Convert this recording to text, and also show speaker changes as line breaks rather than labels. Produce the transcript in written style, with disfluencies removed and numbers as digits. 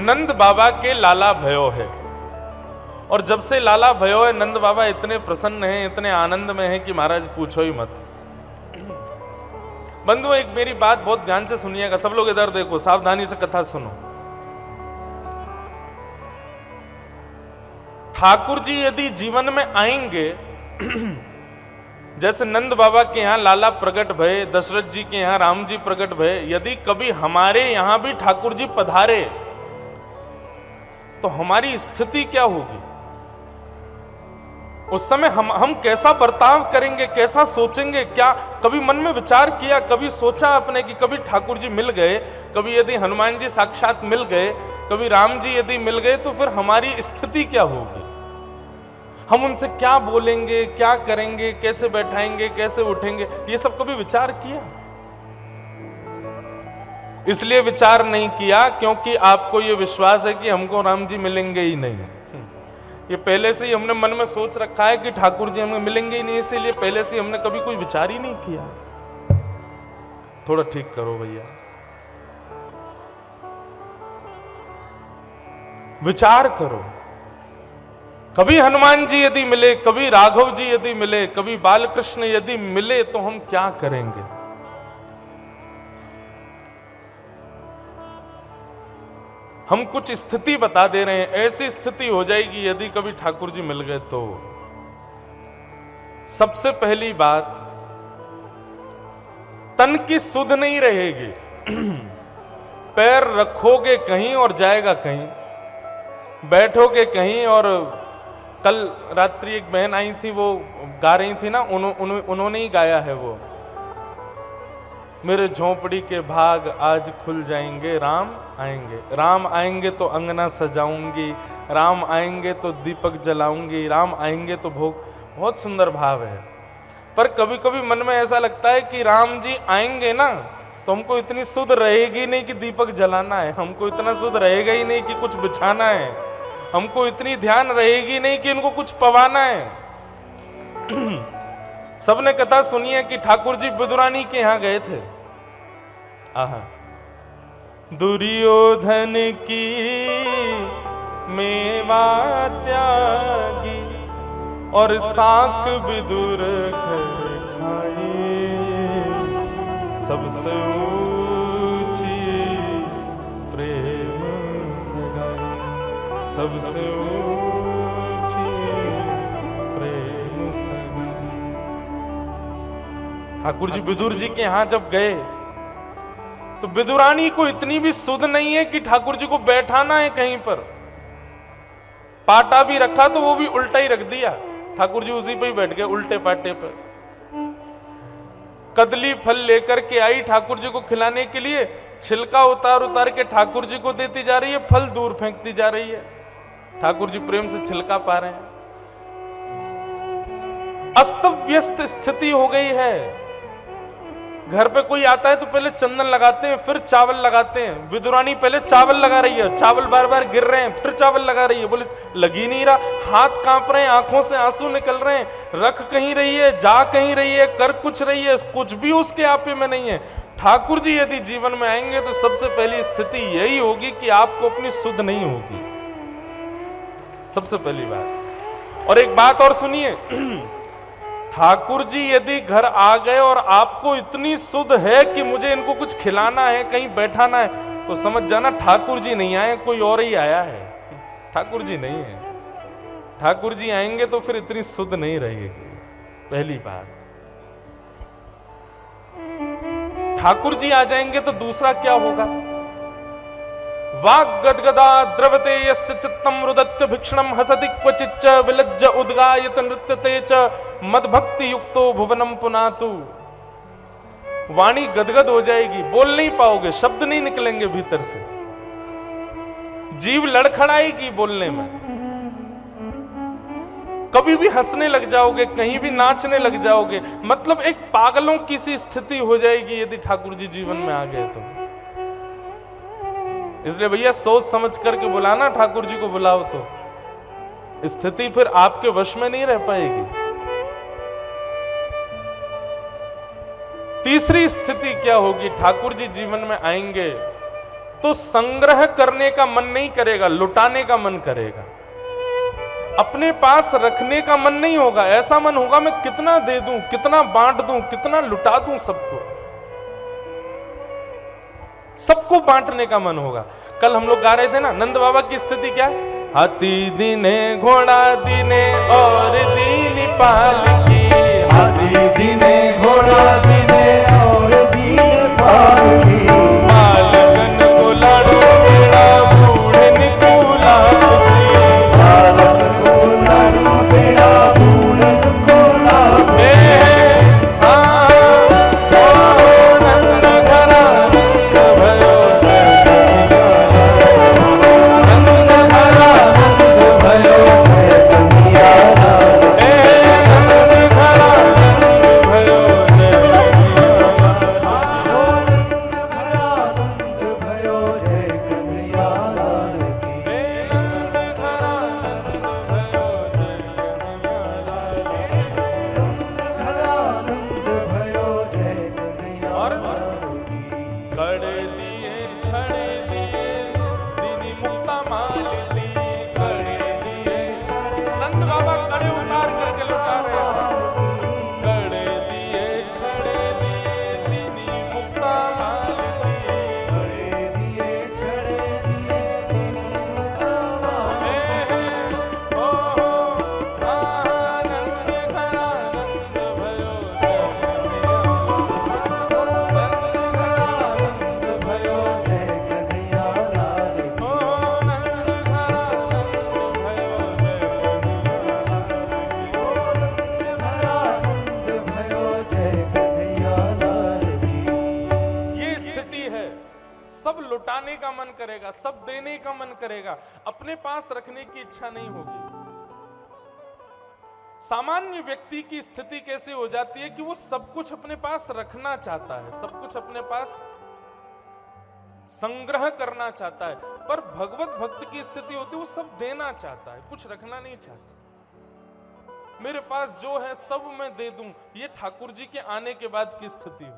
नंद बाबा के लाला भयो है, और जब से लाला भयो है नंद बाबा इतने प्रसन्न हैं, इतने आनंद में हैं कि महाराज पूछो ही मत। बंधु एक मेरी बात बहुत ध्यान से सुनिएगा, सब लोग इधर देखो, सावधानी से कथा सुनो। ठाकुर जी यदि जीवन में आएंगे, जैसे नंद बाबा के यहां लाला प्रकट भये, दशरथ जी के यहां राम जी प्रकट भये, यदि कभी हमारे यहां भी ठाकुर जी पधारे तो हमारी स्थिति क्या होगी? उस समय हम कैसा बर्ताव करेंगे, कैसा सोचेंगे? क्या कभी मन में विचार किया, कभी सोचा अपने कि कभी ठाकुर जी मिल गए, कभी यदि हनुमान जी साक्षात मिल गए, कभी राम जी यदि मिल गए, तो फिर हमारी स्थिति क्या होगी? हम उनसे क्या बोलेंगे, क्या करेंगे, कैसे बैठाएंगे, कैसे उठेंगे? ये सब कभी विचार किया? इसलिए विचार नहीं किया क्योंकि आपको ये विश्वास है कि हमको राम जी मिलेंगे ही नहीं। ये पहले से ही हमने मन में सोच रखा है कि ठाकुर जी हमें मिलेंगे ही नहीं, इसीलिए पहले से हमने कभी कोई विचार ही नहीं किया। थोड़ा ठीक करो भैया, विचार करो। कभी हनुमान जी यदि मिले, कभी राघव जी यदि मिले, कभी बालकृष्ण यदि मिले, तो हम क्या करेंगे? हम कुछ स्थिति बता दे रहे हैं, ऐसी स्थिति हो जाएगी यदि कभी ठाकुर जी मिल गए तो। सबसे पहली बात, तन की सुध नहीं रहेगी। पैर रखोगे कहीं और जाएगा कहीं, बैठोगे कहीं। और कल रात्रि एक बहन आई थी, वो गा रही थी ना, उन्होंने ही गाया है वो, मेरे झोंपड़ी के भाग आज खुल जाएंगे, राम आएंगे। राम आएंगे तो अंगना सजाऊंगी, राम आएंगे तो दीपक जलाऊंगी, राम आएंगे तो भोग। बहुत सुंदर भाव है। पर कभी कभी मन में ऐसा लगता है कि राम जी आएंगे ना, तो हमको इतनी सुध रहेगी नहीं कि दीपक जलाना है, हमको इतना सुध रहेगा ही नहीं कि कुछ बिछाना है, हमको इतनी ध्यान रहेगी नहीं कि इनको कुछ पवाना है। सबने कथा सुनी है कि ठाकुर जी विदुरानी के यहां गए थे। आहा, दुर्योधन की मेवा त्यागी और साक विदुर घर खाए, सबसे ऊंची प्रेम सगाई, सबसे ऊंची प्रेम सगाई। ठाकुर जी विदुर जी के यहां जब गए तो विदुरानी को इतनी भी सुध नहीं है कि ठाकुर जी को बैठाना है कहीं पर। पाटा भी रखा तो वो भी उल्टा ही रख दिया, ठाकुर जी उसी पे ही बैठ गए, उल्टे पाटे पर। कदली फल लेकर के आई ठाकुर जी को खिलाने के लिए, छिलका उतार उतार के ठाकुर जी को देती जा रही है, फल दूर फेंकती जा रही है। ठाकुर जी प्रेम से छिलका पा रहे हैं। अस्त व्यस्त स्थिति हो गई है। घर पे कोई आता है तो पहले चंदन लगाते हैं, फिर चावल लगाते हैं। विदुरानी पहले चावल लगा रही है, चावल बार बार गिर रहे हैं, फिर चावल लगा रही है। बोले लग ही नहीं रहा, हाथ कांप रहे हैं, आंखों से आंसू निकल रहे हैं, रख कहीं रही है, जा कहीं रही है, कर कुछ रही है, कुछ भी उसके आपे में नहीं है। ठाकुर जी यदि जीवन में आएंगे तो सबसे पहली स्थिति यही होगी कि आपको अपनी सुध नहीं होगी, सबसे पहली बात। और एक बात और सुनिए, ठाकुर जी यदि घर आ गए और आपको इतनी सुध है कि मुझे इनको कुछ खिलाना है, कहीं बैठाना है, तो समझ जाना ठाकुर जी नहीं आए, कोई और ही आया है, ठाकुर जी नहीं है। ठाकुर जी आएंगे तो फिर इतनी सुध नहीं रहेगी, पहली बात। ठाकुर जी आ जाएंगे तो दूसरा क्या होगा? वाग गदगदा द्रवते यस्य चित्तम रुदत्य भिक्षणम हसति क्वचिच्च विलज्ज उद्गायत नृत्यते च मदभक्ति युक्तो भुवनम पुनातु। वाणी गदगद हो जाएगी, बोल नहीं पाओगे, शब्द नहीं निकलेंगे भीतर से, जीव लड़खड़ाएगी बोलने में। कभी भी हंसने लग जाओगे, कहीं भी नाचने लग जाओगे, मतलब एक पागलों की सी स्थिति हो जाएगी यदि ठाकुर जी जीवन में आ गए तो। इसलिए भैया सोच समझ करके बुलाना, ठाकुर जी को बुलाओ तो स्थिति फिर आपके वश में नहीं रह पाएगी। तीसरी स्थिति क्या होगी? ठाकुर जी जीवन में आएंगे तो संग्रह करने का मन नहीं करेगा, लुटाने का मन करेगा। अपने पास रखने का मन नहीं होगा, ऐसा मन होगा मैं कितना दे दूं, कितना बांट दूं, कितना लुटा दूं सबको। सबको बांटने का मन होगा। कल हम लोग गा रहे थे ना, नंद बाबा की स्थिति क्या है? हाथी दीने घोड़ा दीने और दीन पाल की,
हाथी दीने घोड़ा दीने और दीन पाल की,
बालकन को लाडो बेड़ा बूढ़न को लापसी,
बालक को लाडो बेड़ा बूढ़न को लापसी।
नंद घरा नंद भयो
नंद घरा नंद भयो जय कन्हैया लाल की।
नंद घरा नंद भयो
नंद घरा नंद भयो जय कन्हैया लाल की।
नंद घरा नंद भयो
नंद घरा नंद भयो जय कन्हैया
और
लाल की।
कड़े दिए छड़े दिए दीनी मुक्ता माल दी, कड़े दिए नंद बाबा कड़े उतार करके लुटा रहे हैं। कड़े दिए छड़े दिए दीनी मुक्ता माल दी,
बड़े दिए छड़े दिए दीनी मुक्ता माल की।
नंद घरा नंद भयो
नंद भयो जय कन्हैया लाल की। नंद घरा नंद भयो जय कन्हैया लाल की।
ये स्थिति है। सब लुटाने का मन करेगा, सब देने का मन करेगा, अपने पास रखने की इच्छा नहीं होगी। सामान्य व्यक्ति की स्थिति कैसे हो जाती है कि वो सब कुछ अपने पास रखना चाहता है, सब कुछ अपने पास संग्रह करना चाहता है। पर भगवत भक्त की स्थिति होती है वो सब देना चाहता है, कुछ रखना नहीं चाहता। मेरे पास जो है सब मैं दे दूं, ये ठाकुर जी के आने के बाद की स्थिति हो।